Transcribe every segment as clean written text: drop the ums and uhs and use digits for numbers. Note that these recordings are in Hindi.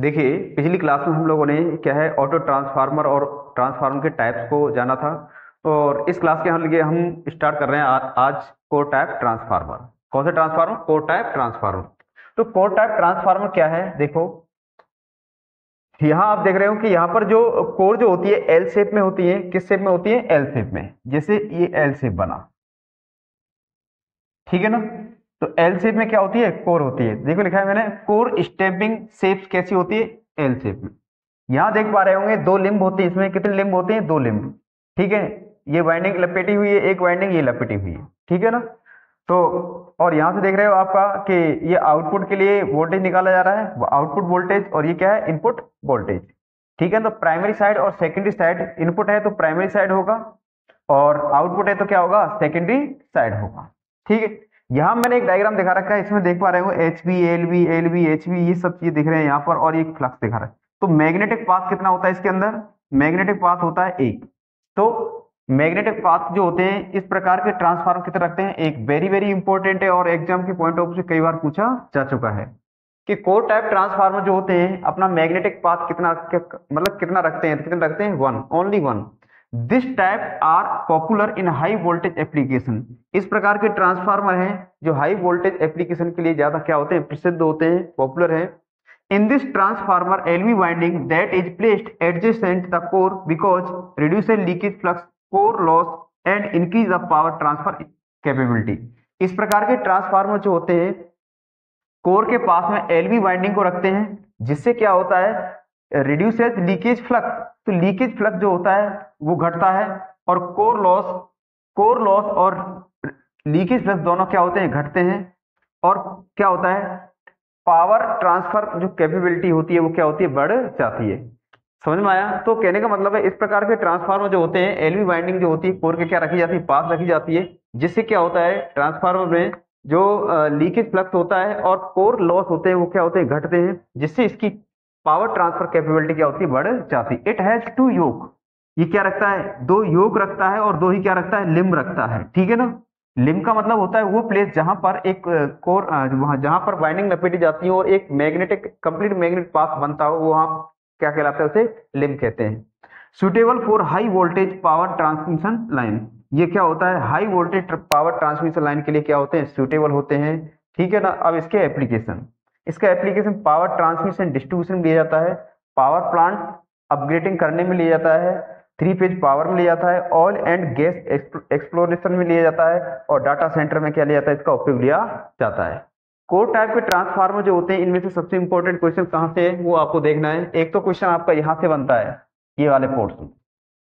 देखिए, पिछली क्लास में हम लोगों ने क्या है ऑटो ट्रांसफार्मर और ट्रांसफार्मर के टाइप्स को जाना था। और इस क्लास के लिए हम स्टार्ट कर रहे हैं आज कोर टाइप ट्रांसफार्मर। कौन सा ट्रांसफार्मर? Core type transformer. तो कोर टाइप ट्रांसफार्मर क्या है? देखो, यहाँ आप देख रहे हो कि यहाँ पर जो कोर जो होती है एल शेप में होती है। किस शेप में होती है? एल शेप में। जैसे ये एल शेप बना, ठीक है ना। तो एल शेप में क्या होती है? कोर होती है। देखो लिखा है मैंने, कोर स्टेपिंग शेप कैसी होती है? एल शेप में। यहां देख पा रहे होंगे दो लिम्ब होते हैं। इसमें कितने लिम्ब होते हैं? दो लिम्ब, ठीक है। ये वाइंडिंग लपेटी हुई है, एक वाइंडिंग ये लपेटी हुई है, ठीक है ना। तो और यहां से देख रहे हो आपका कि ये आउटपुट के लिए वोल्टेज निकाला जा रहा है, आउटपुट वोल्टेज, और ये क्या है? इनपुट वोल्टेज, ठीक है। तो प्राइमरी साइड और सेकेंडरी साइड, इनपुट है तो प्राइमरी साइड होगा और आउटपुट है तो क्या होगा? सेकेंडरी साइड होगा, ठीक है। यहां मैंने एक डायग्राम दिखा रखा है, इसमें देख पा रहे हो H B, L B, L B, H B, ये सब चीज दिख रहे हैं यहाँ पर, और एक फ्लक्स दिखा रहा है। तो मैग्नेटिक पाथ कितना होता है इसके अंदर? मैग्नेटिक पाथ होता है एक। तो मैग्नेटिक पाथ जो होते हैं इस प्रकार के ट्रांसफार्मर कितने रखते हैं? एक। वेरी वेरी इंपॉर्टेंट है और एग्जाम के पॉइंट ऑफ व्यू से कई बार पूछा जा चुका है कि कोर टाइप ट्रांसफार्मर जो होते हैं अपना मैग्नेटिक पाथ कितना मतलब कितना रखते हैं? तो कितना रखते हैं? One, only one. This type are popular in high voltage application. इस प्रकार के ट्रांसफार्मर हैं जो हाई वोल्टेज एप्लीकेशन के लिए ज्यादा क्या होते हैं? प्रसिद्ध होते हैं, पॉपुलर है। In this transformer, LV winding that is placed adjacent the core because reduces leakage flux, core loss and increase the power transfer capability। इस प्रकार के ट्रांसफार्मर जो होते हैं कोर के पास में एलवी वाइंडिंग को रखते हैं, जिससे क्या होता है? Reduces leakage flux. तो लीकेज फ्लक्स जो होता है वो घटता है, और कोर लॉस और लीकेज फ्लक्स दोनों क्या होते हैं? घटते हैं। और क्या होता है? पावर ट्रांसफर जो कैपेबिलिटी होती है वो क्या होती है? बढ़ जाती है। समझ में आया? तो कहने का मतलब है इस प्रकार के ट्रांसफार्मर जो होते हैं एलवी वाइंडिंग जो होती है कोर के क्या रखी जाती है? पास रखी जाती है, जिससे क्या होता है ट्रांसफार्मर में जो लीकेज फ्लक्स होता है और कोर लॉस होते हैं वो क्या होते हैं? घटते हैं, जिससे इसकी पावर ट्रांसफर कैपेबिलिटी क्या होती है? बढ़ जाती है। इट हैज टू योक। ये क्या रखता है? दो योक रखता है, और दो ही क्या रखता है? लिम्ब रखता है, ठीक है ना। लिम्ब का मतलब होता है वो प्लेस जहां पर एक कोर वहां जहां पर वाइंडिंग लपेटी जाती है और एक मैग्नेटिक कंप्लीट मैग्नेटिक पाथ बनता हो, वहां क्या कहलाता है? उसे लिम्ब कहते हैं। Suitable for high voltage power transmission line. ये क्या होता है? High voltage power transmission line के लिए क्या होते हैं? सुटेबल होते हैं, ठीक है ना। अब इसके एप्लीकेशन, इसका एप्लीकेशन पावर ट्रांसमिशन डिस्ट्रीब्यूशन में लिया जाता है, पावर प्लांट अपग्रेडिंग करने में लिया जाता है, थ्री फेज पावर में लिया जाता है, ऑयल एंड गैस एक्सप्लोरेशन में लिया जाता है, और डाटा सेंटर में क्या लिया जाता है? इसका उपयोग लिया जाता है। कोर टाइप के ट्रांसफार्मर जो होते हैं इनमें से सबसे इंपॉर्टेंट क्वेश्चन कहां से है वो आपको देखना है। एक तो क्वेश्चन आपका यहां से बनता है, ये वाले पोर्शन,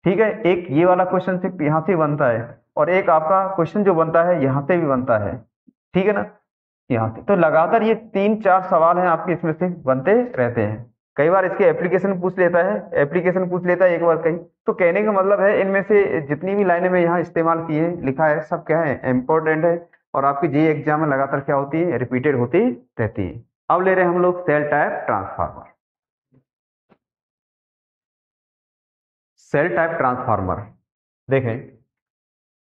ठीक है। एक ये वाला क्वेश्चन सिर्फ यहां से बनता है, और एक आपका क्वेश्चन जो बनता है यहां से भी बनता है, ठीक है ना, यहाँ से। तो लगातार ये 3-4 सवाल हैं आपके इसमें से बनते रहते हैं। कई बार इसके एप्लीकेशन पूछ लेता है, एप्लीकेशन पूछ लेता है एक बार कहीं। तो कहने का मतलब है इनमें से जितनी भी लाइनें मैं यहाँ इस्तेमाल की है, लिखा है, सब क्या है? इंपॉर्टेंट है, और आपकी जे एग्जाम में लगातार क्या होती है? रिपीटेड होती रहती है। अब ले रहे हैं हम लोग shell type transformer. Shell type transformer देखें,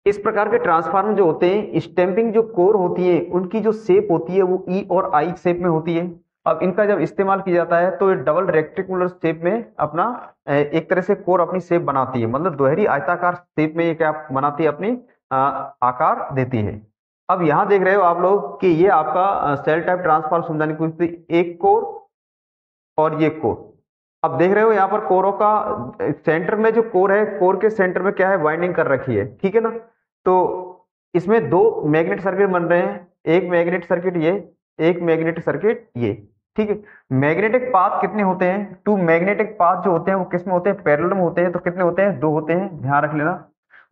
इस प्रकार के ट्रांसफार्मर जो होते हैं स्टैंपिंग जो कोर होती है उनकी जो शेप होती है वो ई और आई शेप में होती है। अब इनका जब इस्तेमाल किया जाता है तो ये डबल रेक्टेंगुलर शेप में अपना एक तरह से कोर अपनी शेप बनाती है, मतलब दोहरी आयताकार शेप में ये क्या बनाती है? अपनी आकार देती है। अब यहाँ देख रहे हो आप लोग कि ये आपका सेल टाइप ट्रांसफार्मर समझाने की कोशिश, एक कोर और ये कोर। अब देख रहे हो यहाँ पर कोरों का सेंटर में जो कोर है, कोर के सेंटर में क्या है? वाइंडिंग कर रखी है, ठीक है ना। तो इसमें दो मैग्नेट सर्किट बन रहे हैं, एक मैग्नेट सर्किट ये, एक मैग्नेट सर्किट ये, ठीक है। मैग्नेटिक पाथ कितने होते हैं? टू मैग्नेटिक पाथ जो होते हैं वो किसमें होते हैं? पैरेलल में होते हैं। तो कितने होते हैं? दो होते हैं, ध्यान रख लेना।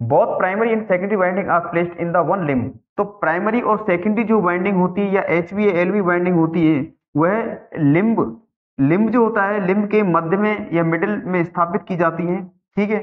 Both primary and secondary winding are placed in the one limb. तो प्राइमरी और सेकेंडरी जो वाइंडिंग होती है या एचवी या एलवी वाइंडिंग होती है वह लिम्ब जो होता है लिम्ब के मध्य में या मिडिल में स्थापित की जाती है, ठीक है।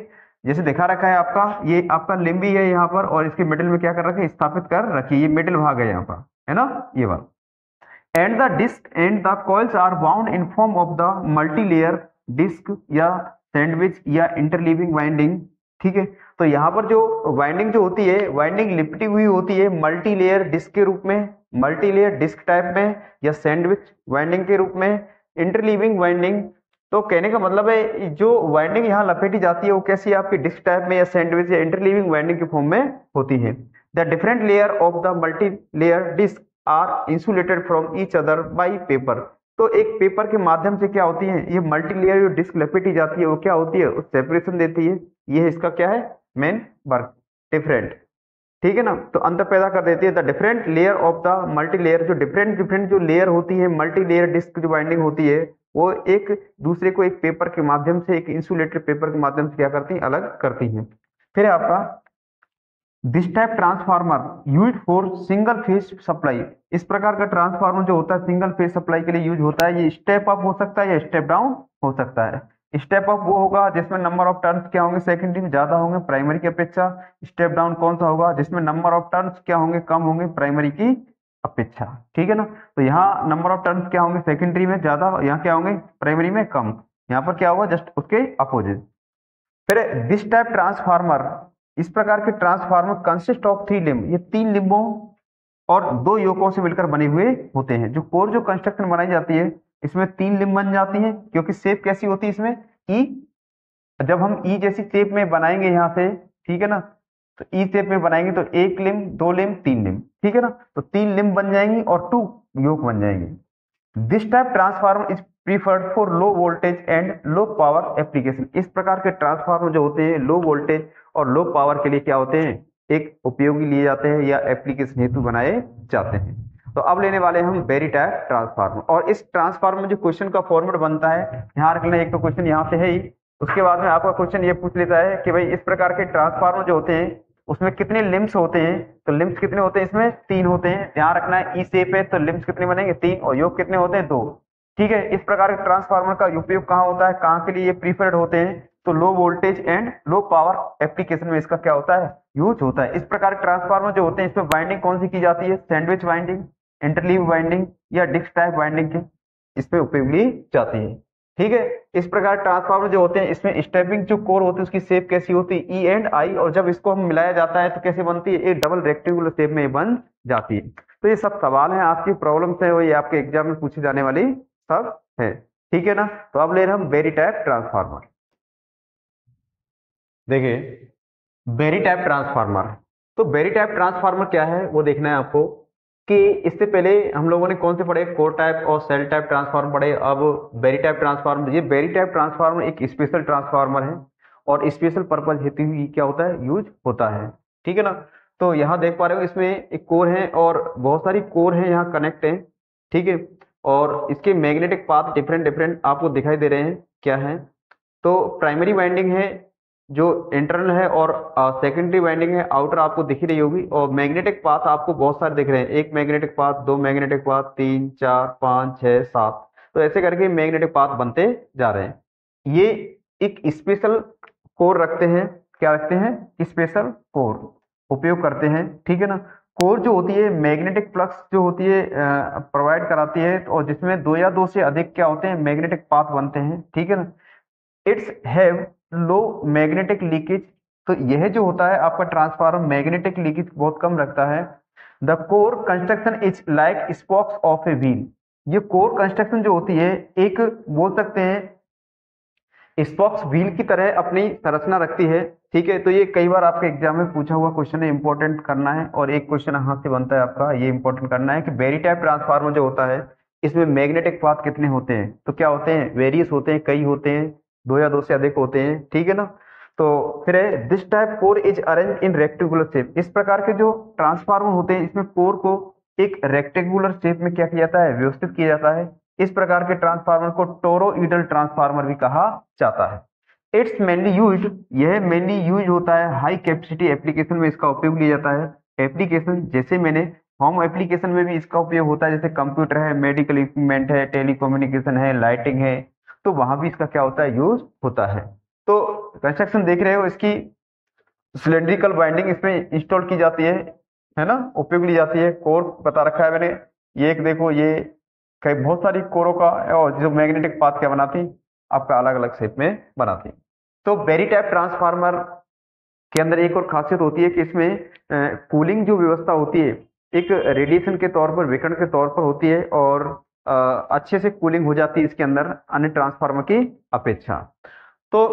जैसे दिखा रखा है आपका, ये आपका लिम्ब ही है यहाँ पर, और इसके मिडिल में क्या कर रखे? स्थापित कर रखी है, ये मिडिल भाग है यहाँ पर, है ना, ये वाला। And the disc and the coils are bound in form of the multi layer disc या सैंडविच या इंटरलीविंग वाइंडिंग, ठीक है। तो यहाँ पर जो वाइंडिंग जो होती है, वाइंडिंग लिपटी हुई होती है मल्टी लेयर डिस्क के रूप में, मल्टी लेयर डिस्क टाइप में, या सैंडविच वाइंडिंग के रूप में, इंटरलीविंग वाइंडिंग, तो कहने का मतलब है जो वाइंडिंग यहाँ लपेटी जाती है वो कैसी आपकी डिस्क टाइप में या सैंडविच या इंटरलीविंग वाइंडिंग के फॉर्म में होती है। The different layer of the multi layer disc are insulated from each other by paper. तो एक पेपर के माध्यम से क्या होती है, ये मल्टी लेयर जो डिस्क लपेटी जाती है वो क्या होती है, उस सेपरेशन देती है। ये इसका क्या है मेन वर्क, डिफरेंट, ठीक है ना। तो अंतर पैदा कर देती है। The different layer of the multi layer, जो डिफरेंट डिफरेंट जो लेयर होती है मल्टी लेयर डिस्क जो बाइंडिंग होती है वो एक दूसरे को एक पेपर के माध्यम से, एक इंसुलेटेड पेपर के माध्यम से क्या करती है, अलग करती है। फिर आपका this type transformer use for single phase supply. इस प्रकार का ट्रांसफार्मर जो होता है सिंगल फेज सप्लाई के लिए यूज होता है। ये स्टेप अप हो सकता है या स्टेप डाउन हो सकता है। स्टेप अप वो होगा जिसमें नंबर ऑफ टर्न्स क्या होंगे सेकेंडरी में ज्यादा होंगे प्राइमरी की अपेक्षा। स्टेप डाउन कौन सा होगा, जिसमें नंबर ऑफ टर्न्स क्या होंगे, कम होंगे प्राइमरी की अपेक्षा, ठीक है ना। तो यहाँ नंबर ऑफ टर्न्स क्या होंगे सेकेंडरी में ज्यादा, यहाँ क्या होंगे प्राइमरी में कम। यहाँ पर क्या होगा जस्ट उसके अपोजिट। फिर दिस टाइप ट्रांसफार्मर, इस प्रकार के ट्रांसफार्मर कंसिस्ट ऑफ 3 लिम्ब, ये 3 लिम्बों और 2 योकों से मिलकर बने हुए होते हैं। जो कोर जो कंस्ट्रक्शन बनाई जाती है इसमें 3 लिम्ब बन जाती हैं, क्योंकि शेप कैसी होती है इसमें ई, जब हम ई जैसी शेप में बनाएंगे यहाँ से, ठीक है ना, तो ई शेप में बनाएंगे तो 1 लिम्ब 2 लिम्ब 3 लिम्ब, ठीक है ना। तो 3 लिम्ब बन जाएंगी और 2 योक बन जाएंगे। This type transformer is preferred for low voltage and low power application. इस प्रकार के ट्रांसफार्मर जो होते हैं लो वोल्टेज और लो पावर के लिए क्या होते हैं, एक उपयोगी लिए जाते हैं या एप्लीकेशन हेतु बनाए जाते हैं। तो अब लेने वाले हम वेरी टाइप ट्रांसफार्मर, और इस ट्रांसफार्मर में जो क्वेश्चन का फॉर्मेट बनता है यहाँ रख लेना। एक तो क्वेश्चन यहाँ से है ही, उसके बाद में आपका क्वेश्चन ये पूछ लेता है कि भाई इस प्रकार के ट्रांसफार्मर जो होते हैं उसमें कितने लिम्स होते हैं। तो लिम्स कितने होते हैं, इसमें 3 होते हैं। ध्यान रखना है ई शेप है तो लिम्स कितने बनेंगे 3, और योग कितने होते हैं 2, ठीक है। इस प्रकार के ट्रांसफार्मर का उपयोग कहाँ होता है, कहाँ के लिए ये प्रीफर्ड होते हैं, तो low voltage and low power application में इसका क्या होता है, यूज होता है। इस प्रकार के ट्रांसफार्मर जो होते हैं इसमें वाइंडिंग कौन सी की जाती है, सैंडविच वाइंडिंग, इंटरलीव वाइंडिंग या डिस्क टाइप वाइंडिंग की इसमें उपयोग ली जाती है, ठीक है। इस प्रकार ट्रांसफार्मर जो होते हैं इसमें स्टेपिंग जो कोर होती है उसकी शेप कैसी होती है ई एंड आई, और जब इसको हम मिलाया जाता है तो कैसे बनती है, एक डबल रेक्टेंगुलर शेप में बन जाती है। तो ये सब सवाल हैं, आपकी प्रॉब्लम्स है वो ये आपके एग्जाम में पूछी जाने वाली सब है, ठीक है ना। तो अब ले रहे हम वेरी टाइप ट्रांसफार्मर। देखिए वेरी टाइप ट्रांसफार्मर, तो वेरी टाइप ट्रांसफार्मर क्या है वो देखना है आपको, कि इससे पहले हम लोगों ने कौन से पढ़े, कोर टाइप और सेल टाइप ट्रांसफार्मर पढ़े। अब वेरी टाइप ट्रांसफार्मर, ये वेरी टाइप ट्रांसफार्मर एक स्पेशल ट्रांसफार्मर है और स्पेशल पर्पज हेतु ही क्या होता है, यूज होता है, ठीक है ना। तो यहाँ देख पा रहे हो इसमें एक कोर है और बहुत सारी कोर है यहाँ कनेक्ट है, ठीक है। और इसके मैग्नेटिक पाथ डिफरेंट डिफरेंट आपको दिखाई दे रहे हैं क्या है। तो प्राइमरी वाइंडिंग है जो इंटरनल है, और सेकेंडरी वाइंडिंग है आउटर, आपको दिख ही रही होगी। और मैग्नेटिक पाथ आपको बहुत सारे दिख रहे हैं, एक मैग्नेटिक पाथ, 2 मैग्नेटिक पाथ, 3 4 5 6 7, तो ऐसे करके मैग्नेटिक पाथ बनते जा रहे हैं। ये एक स्पेशल कोर रखते हैं, क्या रखते हैं, स्पेशल कोर उपयोग करते हैं, ठीक है ना। कोर जो होती है मैग्नेटिक फ्लक्स जो होती है प्रोवाइड कराती है, और जिसमें 2 या 2 से अधिक क्या होते हैं मैग्नेटिक पाथ बनते हैं, ठीक है ना। It's have low magnetic leakage, तो यह जो होता है आपका ट्रांसफार्मर मैग्नेटिक लीकेज बहुत कम रखता है। The core construction is like स्पॉक्स of a wheel, ये कोर कंस्ट्रक्शन जो होती है एक बोल सकते हैं स्पॉक्स व्हील की तरह अपनी संरचना रखती है, ठीक है। तो ये कई बार आपके एग्जाम में पूछा हुआ क्वेश्चन है, इंपॉर्टेंट करना है। और एक क्वेश्चन यहाँ से बनता है आपका, ये इंपॉर्टेंट करना है कि वेरी टाइप ट्रांसफार्मर जो होता है इसमें मैग्नेटिक पाथ कितने होते हैं, तो क्या होते हैं, वेरियस होते हैं, कई होते हैं, 2 या 2 से अधिक होते हैं, ठीक है ना। तो फिर है this type core is arrange in rectangular shape, इस प्रकार के जो ट्रांसफार्मर होते हैं इसमें कोर को एक रेक्टेंगुलर शेप में क्या किया जाता है, व्यवस्थित किया जाता है। इस प्रकार के ट्रांसफार्मर को टोरोइडल ट्रांसफार्मर भी कहा जाता है। इट्स मेनली यूज, यह मेनली यूज होता है हाई कैपेसिटी एप्लीकेशन में इसका उपयोग लिया जाता है। एप्लीकेशन जैसे मैंने होम एप्लीकेशन में भी इसका उपयोग होता है, जैसे कंप्यूटर है, मेडिकल इक्विपमेंट है, टेलीकम्युनिकेशन है, लाइटिंग है, तो वहां भी इसका क्या होता है, यूज होता है। तो कंस्ट्रक्शन देख रहे हो, इसकी सिलेंड्रिकल बाइंडिंग इसमें इंस्टॉल की जाती है ना, उपयोग ली जाती है। कोर बता रखा है मैंने, ये एक देखो, ये कई बहुत सारी कोरों का, और जो मैग्नेटिक पाथ क्या बनाती आपका अलग अलग शेप में बनाती। तो वेरी टाइप ट्रांसफार्मर के अंदर एक और खासियत होती है कि इसमें कूलिंग जो व्यवस्था होती है एक रेडिएशन के तौर पर, विकिरण के तौर पर होती है, और अच्छे से कूलिंग हो जाती है इसके अंदर अन्य ट्रांसफार्मर की अपेक्षा। तो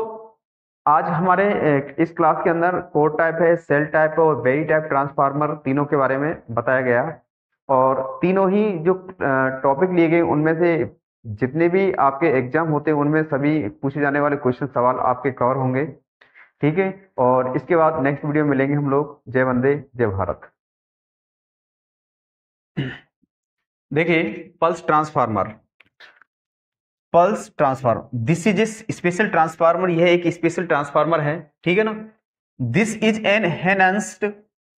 आज हमारे इस क्लास के अंदर कोर टाइप है, सेल टाइप है और वेरी टाइप ट्रांसफार्मर तीनों के बारे में बताया गया। और तीनों ही जो टॉपिक लिए गए उनमें से जितने भी आपके एग्जाम होते हैं उनमें सभी पूछे जाने वाले क्वेश्चन सवाल आपके कवर होंगे। ठीक है, और इसके बाद नेक्स्ट वीडियो में मिलेंगे हम लोग। जय वंदे जय भारत। देखिए, pulse transformer this is A special transformer, यह एक स्पेशल ट्रांसफार्मर है। ठीक है ना। This is an enhanced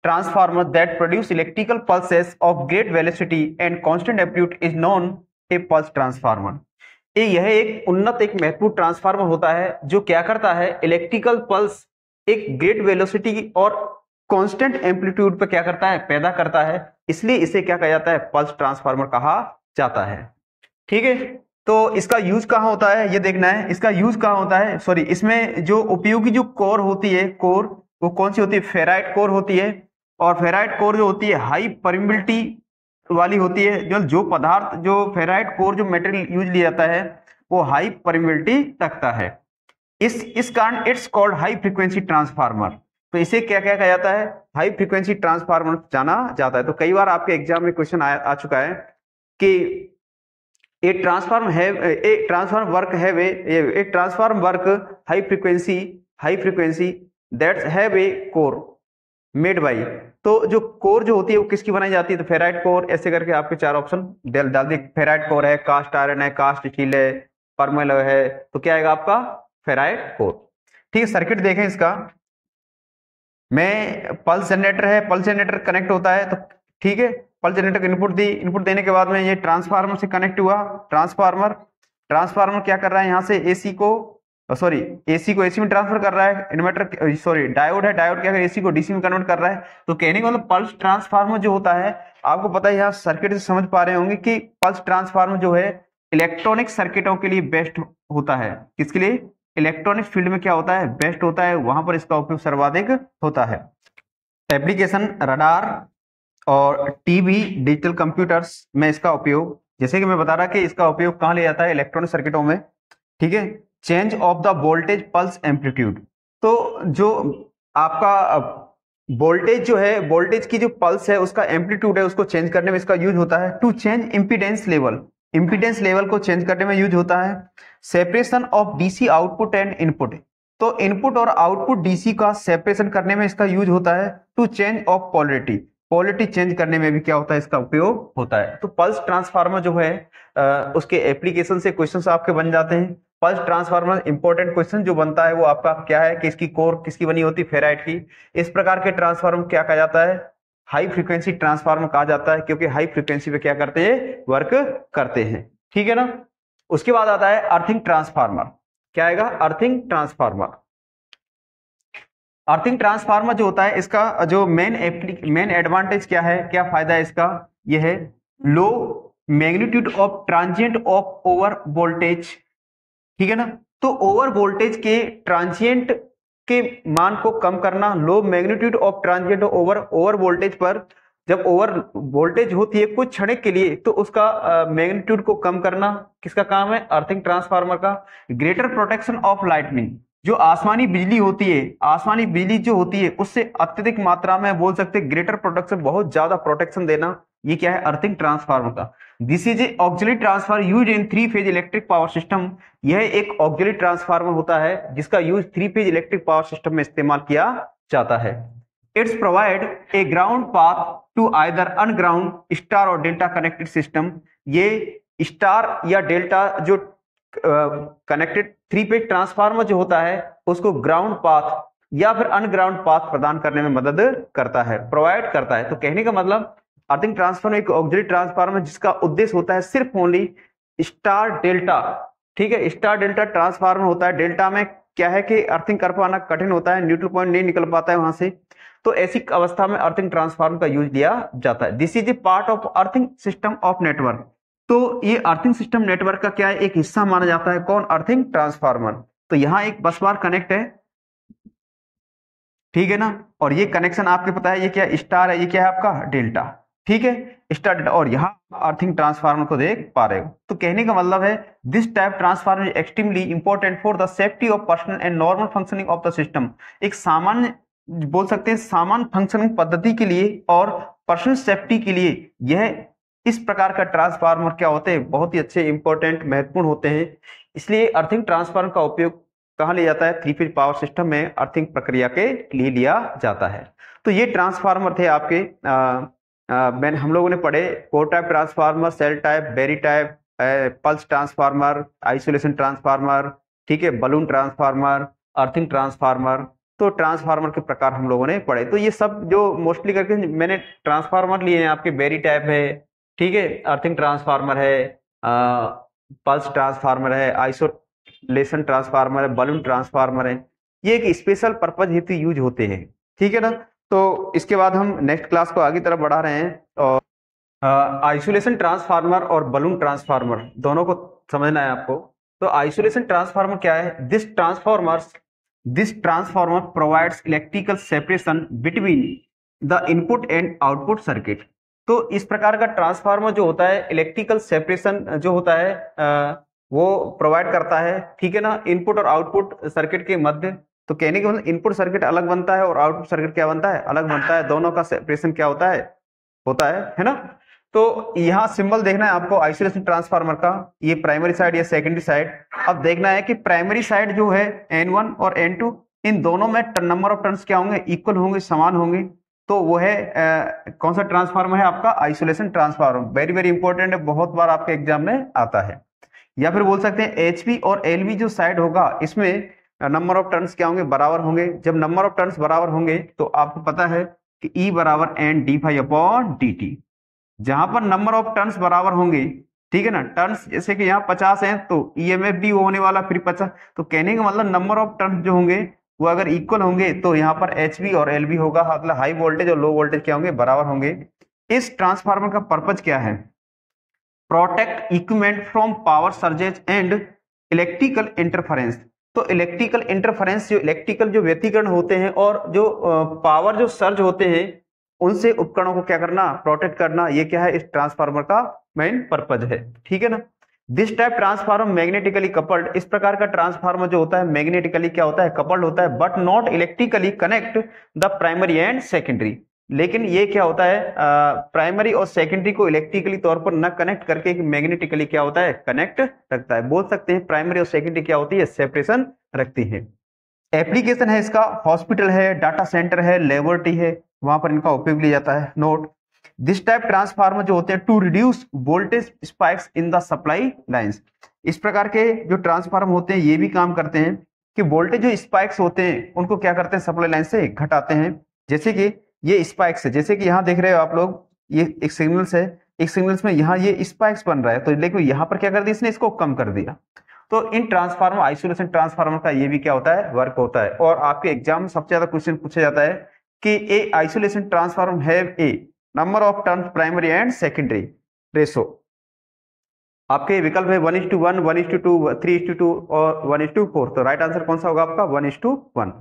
transformer that produce electrical pulses of great velocity and constant amplitude is known A pulse transformer. यह एक उन्नत, एक महत्वपूर्ण ट्रांसफार्मर होता है जो क्या करता है, इलेक्ट्रिकल पल्स एक ग्रेट वेलोसिटी और कांस्टेंट एम्पलीट्यूड पे क्या करता है, पैदा करता है। इसलिए इसे क्या कहा जाता है, पल्स ट्रांसफार्मर कहा जाता है। ठीक है, तो इसका यूज कहाँ होता है ये देखना है। इसका यूज कहाँ होता है, सॉरी, इसमें जो उपयोगी जो कोर होती है, कोर वो कौन सी होती है, फेराइट कोर होती है। और फेराइट कोर जो होती है हाई परमिबिलिटी वाली होती है। जो पदार्थ, जो फेराइट कोर जो मटेरियल यूज लिया जाता है वो हाई परमिबिलिटी रखता है। इस कारण it's called high frequency transformer. तो इसे क्या क्या कहा जाता है, हाई फ्रीक्वेंसी ट्रांसफार्मर जाना जाता है। तो कई बार आपके एग्जाम में क्वेश्चन आ चुका है कि a transform work high frequency that's have a core made by. तो जो कोर जो होती है वो किसकी बनाई जाती है, तो फेराइट कोर। ऐसे करके आपके चार ऑप्शन डाल दी। फेराइट कोर है, कास्ट आयरन है, कास्ट स्टील है, परमल है, तो क्या आएगा आपका फेराइट कोर। ठीक है, सर्किट देखें इसका। मैं पल्स जनरेटर है, पल्स जनरेटर कनेक्ट होता है, तो ठीक है, पल्स जनरेटर को इनपुट दी, इनपुट देने के बाद में ये ट्रांसफार्मर से कनेक्ट हुआ। ट्रांसफार्मर क्या कर रहा है, यहाँ से एसी को एसी में ट्रांसफर कर रहा है। इन्वर्टर सॉरी डायोड है, डायोड क्या है, एसी को डीसी में कन्वर्ट कर रहा है। तो कहने का मतलब पल्स ट्रांसफार्मर जो होता है, आपको पता है, यहाँ सर्किट से समझ पा रहे होंगे कि पल्स ट्रांसफार्मर जो है इलेक्ट्रॉनिक सर्किटों के लिए बेस्ट होता है। किसके लिए, इलेक्ट्रॉनिक फील्ड में क्या होता है, बेस्ट होता है, वहां पर इसका उपयोग सर्वाधिक होता है। एप्लीकेशन रडार और टीवी डिजिटल कंप्यूटर्स में इसका उपयोग, जैसे कि मैं बता रहा कि इसका उपयोग कहां लिया जाता है, इलेक्ट्रॉनिक सर्किटों में। ठीक है, change of the voltage pulse amplitude. तो जो आपका वोल्टेज जो है, वोल्टेज की जो पल्स है उसका एम्पलीट्यूड है, उसको चेंज करने में इसका यूज होता है। टू चेंज इंपीडेंस लेवल को चेंज करने में यूज होता है। Separation of DC output and input, तो इनपुट और आउटपुट डीसी का सेपरेशन करने में इसका यूज होता है। To change of polarity change करने में भी क्या होता है, इसका उपयोग होता है। तो पल्स ट्रांसफार्मर जो है उसके एप्लीकेशन से क्वेश्चंस आपके बन जाते हैं। पल्स ट्रांसफार्मर इंपॉर्टेंट क्वेश्चन जो बनता है वो आपका क्या है कि इसकी कोर किसकी बनी होती है, फेराइट की। इस प्रकार के ट्रांसफार्मर क्या कहा जाता है, हाई फ्रीक्वेंसी ट्रांसफार्मर कहा जाता है, क्योंकि हाई फ्रीक्वेंसी पे क्या करते हैं, वर्क करते हैं। ठीक है ना। उसके बाद आता है अर्थिंग ट्रांसफार्मर। क्या आएगा, अर्थिंग ट्रांसफार्मर जो होता है, इसका जो मेन एडवांटेज क्या है, क्या फायदा है इसका, यह है low magnitude of transient of over voltage. ठीक है ना। तो ओवर वोल्टेज के ट्रांजिएंट के मान को कम करना, low magnitude of transient over voltage पर जब ओवर वोल्टेज होती है कुछ क्षण के लिए, तो उसका मैग्नीट्यूड को कम करना किसका काम है, अर्थिंग ट्रांसफार्मर का। ग्रेटर प्रोटेक्शन ऑफ लाइटनिंग, जो आसमानी बिजली होती है, आसमानी बिजली जो होती है उससे अत्यधिक मात्रा में बोल सकते हैं ग्रेटर प्रोटेक्शन, बहुत ज्यादा प्रोटेक्शन देना, ये क्या है, अर्थिंग ट्रांसफार्मर का। This is a auxiliary transformer used in 3 phase electric power system. यह एक ऑक्सिलरी ट्रांसफार्मर होता है जिसका use 3 phase electric power system में इस्तेमाल किया जाता है। It's provide a ground path to either unground star और डेल्टा कनेक्टेड सिस्टम। ये स्टार या डेल्टा जो कनेक्टेड 3 फेज ट्रांसफार्मर जो होता है उसको ग्राउंड पाथ या फिर अनग्राउंड पाथ प्रदान करने में मदद करता है, प्रोवाइड करता है। तो कहने का मतलब अर्थिंग ट्रांसफार्मर एक ऑक्सिलरी ट्रांसफार्मर जिसका उद्देश्य होता है सिर्फ ओनली स्टार डेल्टा। ठीक है, स्टार डेल्टा ट्रांसफार्मर होता है। डेल्टा में क्या है कि अर्थिंग कर पाना कठिन होता है, न्यूट्रल पॉइंट नहीं निकल पाता है वहां से, तो ऐसी अवस्था में अर्थिंग ट्रांसफार्मर का यूज लिया जाता है। This is A part of earthing system of network. तो ये अर्थिंग सिस्टम नेटवर्क का क्या है, एक हिस्सा माना जाता है। कौन, अर्थिंग ट्रांसफार्मर। तो यहाँ एक बस बार कनेक्ट है, ठीक है ना, और ये कनेक्शन आपके पता है ये क्या, स्टार है, ये क्या है आपका डेल्टा। ठीक है, स्टार्टेड, और यहाँ अर्थिंग ट्रांसफार्मर को देख पा रहे हो। तो कहने का मतलब है this type transformer is extremely important for the safety of personal and normal functioning of the system. एक सामान्य, बोल सकते हैं सामान्य फंक्शनिंग पद्धति के लिए और पर्सनल सेफ्टी के लिए यह इस प्रकार का ट्रांसफार्मर क्या होते हैं, बहुत ही अच्छे, इंपॉर्टेंट, महत्वपूर्ण होते हैं। इसलिए अर्थिंग ट्रांसफार्मर का उपयोग कहाँ लिया जाता है, 3 फेज पावर सिस्टम में अर्थिंग प्रक्रिया के लिए लिया जाता है। तो ये ट्रांसफार्मर थे आपके, मैंने हम लोगों ने पढ़े core type transformer, shell type, berry type, pulse transformer, isolation transformer, ठीक है, बलून ट्रांसफार्मर, अर्थिंग ट्रांसफार्मर। तो ट्रांसफार्मर के प्रकार हम लोगों ने पढ़े। तो ये सब जो मोस्टली करके मैंने ट्रांसफार्मर लिए हैं आपके, बेरी टाइप है, ठीक है, अर्थिंग ट्रांसफार्मर है, पल्स ट्रांसफार्मर है, आइसोलेशन ट्रांसफार्मर है, बलून ट्रांसफार्मर है। ये एक स्पेशल पर्पज हेतु यूज होते हैं, ठीक है ना। तो इसके बाद हम नेक्स्ट क्लास को आगे तरफ बढ़ा रहे हैं, और आइसोलेशन ट्रांसफार्मर और बलून ट्रांसफार्मर दोनों को समझना है आपको। तो आइसोलेशन ट्रांसफार्मर क्या है, this transformer provides electrical separation between the input and output circuit. तो इस प्रकार का ट्रांसफार्मर जो होता है, इलेक्ट्रिकल सेपरेशन जो होता है वो प्रोवाइड करता है, ठीक है ना, इनपुट और आउटपुट सर्किट के मध्य। तो कहने के मतलब इनपुट सर्किट अलग बनता है और आउटपुट सर्किट क्या बनता है, अलग बनता है, दोनों का सेपरेशन क्या होता है ना। तो यहाँ सिंबल देखना है आपको आइसोलेशन ट्रांसफार्मर का, ये प्राइमरी साइड या सेकेंडरी साइड। अब देखना है कि प्राइमरी साइड जो है N1 और N2, इन दोनों में नंबर ऑफ टर्न्स क्या होंगे, इक्वल होंगे, समान होंगे। तो वो है कौन सा ट्रांसफार्मर है आपका, isolation transformer. Very very important है, बहुत बार आपके एग्जाम में आता है। या फिर बोल सकते हैं HP और LV जो साइड होगा, इसमें नंबर ऑफ टर्न्स क्या होंगे, बराबर होंगे। जब नंबर ऑफ टर्न्स बराबर होंगे तो आपको पता है कि E बराबर N/d∅/dt। जहां पर नंबर ऑफ टर्न्स बराबर होंगे, ठीक है ना, टर्न्स जैसे कि यहाँ 50 हैं तो EMF भी होने वाला फिर 50। तो कहने का मतलब नंबर ऑफ टर्न्स जो होंगे वो अगर इक्वल होंगे तो यहाँ पर HV और LV होगा, मतलब हाई वोल्टेज और लो वोल्टेज क्या होंगे, बराबर होंगे। इस ट्रांसफार्मर का पर्पज क्या है, protect equipment from power surges and electrical interference. तो इलेक्ट्रिकल इंटरफेरेंस, जो इलेक्ट्रिकल जो व्यतिकरण होते हैं और जो पावर जो सर्ज होते हैं, उनसे उपकरणों को क्या करना, प्रोटेक्ट करना, ये क्या है इस ट्रांसफार्मर का मेन पर्पज है, ठीक है ना। This type transformer magnetically coupled, इस प्रकार का ट्रांसफार्मर जो होता है मैग्नेटिकली क्या होता है, कपल्ड होता है, but not electrically connect the primary and secondary. लेकिन ये क्या होता है, प्राइमरी और सेकेंडरी को इलेक्ट्रिकली तौर पर न कनेक्ट करके मैग्नेटिकली क्या होता है, कनेक्ट रखता है। बोल सकते हैं प्राइमरी और सेकेंडरी क्या होती है, सेपरेशन रखती है। एप्लीकेशन है इसका, हॉस्पिटल है, डाटा सेंटर है, लेबोरेटरी है, वहां पर इनका उपयोग लिया जाता है। नोट, दिस टाइप ट्रांसफार्मर जो होते हैं to reduce voltage spikes in the supply lines. इस प्रकार के जो ट्रांसफार्मर होते हैं ये भी काम करते हैं कि वोल्टेज जो स्पाइक्स होते हैं उनको क्या करते हैं, सप्लाई लाइन से घटाते हैं। जैसे कि ये स्पाइक्स है, जैसे कि यहाँ देख रहे हो आप लोग, ये एक सिग्नल्स है, एक सिग्नल्स में यहाँ ये स्पाइक्स बन रहा है, तो देखो यहाँ पर क्या कर दिया इसने, इसको कम कर दिया। तो इन ट्रांसफार्मर, आइसोलेशन ट्रांसफार्मर का ये भी क्या होता है, वर्क होता है। और आपके एग्जाम में सबसे ज्यादा क्वेश्चन पूछा जाता है कि a isolation transformer have a number of turns primary and secondary ratio. आपके विकल्प है 1:1, 1:2, 3:2 और 1:4। तो राइट आंसर कौन सा होगा आपका, 1:1।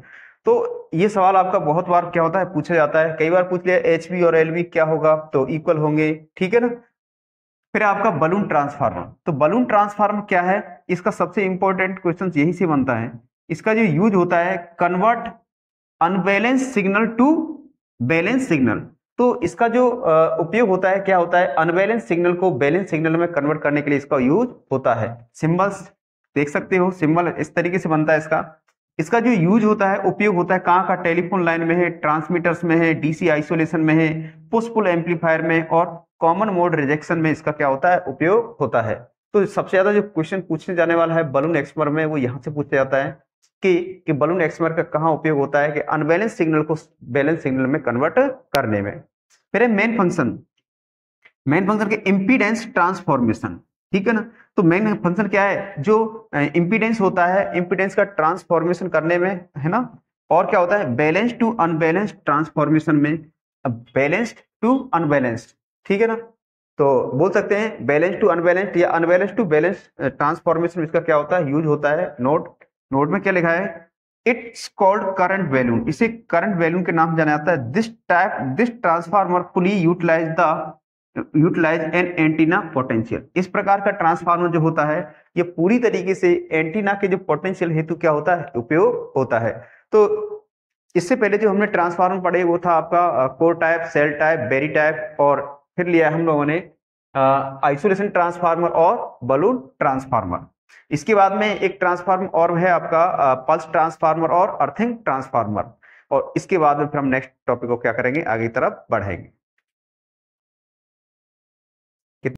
तो ये सवाल आपका बहुत बार क्या होता है, पूछा जाता है, कई बार पूछ लिया HV और LV क्या होगा, तो इक्वल होंगे, ठीक है ना। फिर आपका बलून ट्रांसफार्मर, तो बलून ट्रांसफार्मर क्या है, इसका सबसे इंपॉर्टेंट क्वेश्चन यही से बनता है। इसका जो यूज होता है, convert unbalance signal to balance signal. तो इसका जो उपयोग होता है, क्या होता है, अनबैलेंस सिग्नल को बैलेंस सिग्नल में कन्वर्ट करने के लिए इसका यूज होता है। सिंबल्स देख सकते हो, सिंबल इस तरीके से बनता है इसका जो यूज होता है, उपयोग होता है कहाँ का, टेलीफोन लाइन में है, ट्रांसमीटर्स में है, DC आइसोलेशन में है, पुश पुल एम्पलीफायर में और कॉमन मोड रिजेक्शन में इसका क्या होता है, उपयोग होता है। तो सबसे ज्यादा जो क्वेश्चन पूछने जाने वाला है बलून एक्समर में, वो यहाँ से पूछा जाता है कि बलून एक्समर का कहाँ उपयोग होता है, कि अनबैलेंस सिग्नल को बैलेंस सिग्नल में कन्वर्ट करने में। फिर मेन फंक्शन के इम्पीडेंस ट्रांसफॉर्मेशन, ठीक है ना। तो मेन फंक्शन क्या है, जो इम्पीडेंस होता है, इम्पीडेंस का ट्रांसफॉर्मेशन करने में, है ना। और क्या होता है, बैलेंस टू अनबैलेंस्ड ट्रांसफॉर्मेशन में, बैलेंस्ड टू अनबैलेंस्ड, ठीक है ना। तो बोल सकते हैं बैलेंस टू अनबैलेंस्ड या अनबैलेंस टू बैलेंस ट्रांसफॉर्मेशन, इसका क्या होता है, यूज होता है। नोट में क्या लिखा है इट्स कॉल्ड करंट वैल्यूम, इसे करंट वैल्यूम के नाम जाना जाता है। This transformer fully utilize an antenna potential. इस प्रकार का ट्रांसफार्मर जो होता है ये पूरी तरीके से एंटीना के जो पोटेंशियल हेतु क्या होता है, उपयोग होता है। तो इससे पहले जो हमने ट्रांसफार्मर पढ़े वो था आपका core type, shell type, berry type, और फिर लिया हम लोगों ने आइसोलेशन ट्रांसफार्मर और बलून ट्रांसफार्मर। इसके बाद में एक ट्रांसफार्मर और है आपका पल्स ट्रांसफार्मर और अर्थिंग ट्रांसफार्मर, और इसके बाद में फिर हम नेक्स्ट टॉपिक को क्या करेंगे, आगे की तरफ बढ़ाएंगे।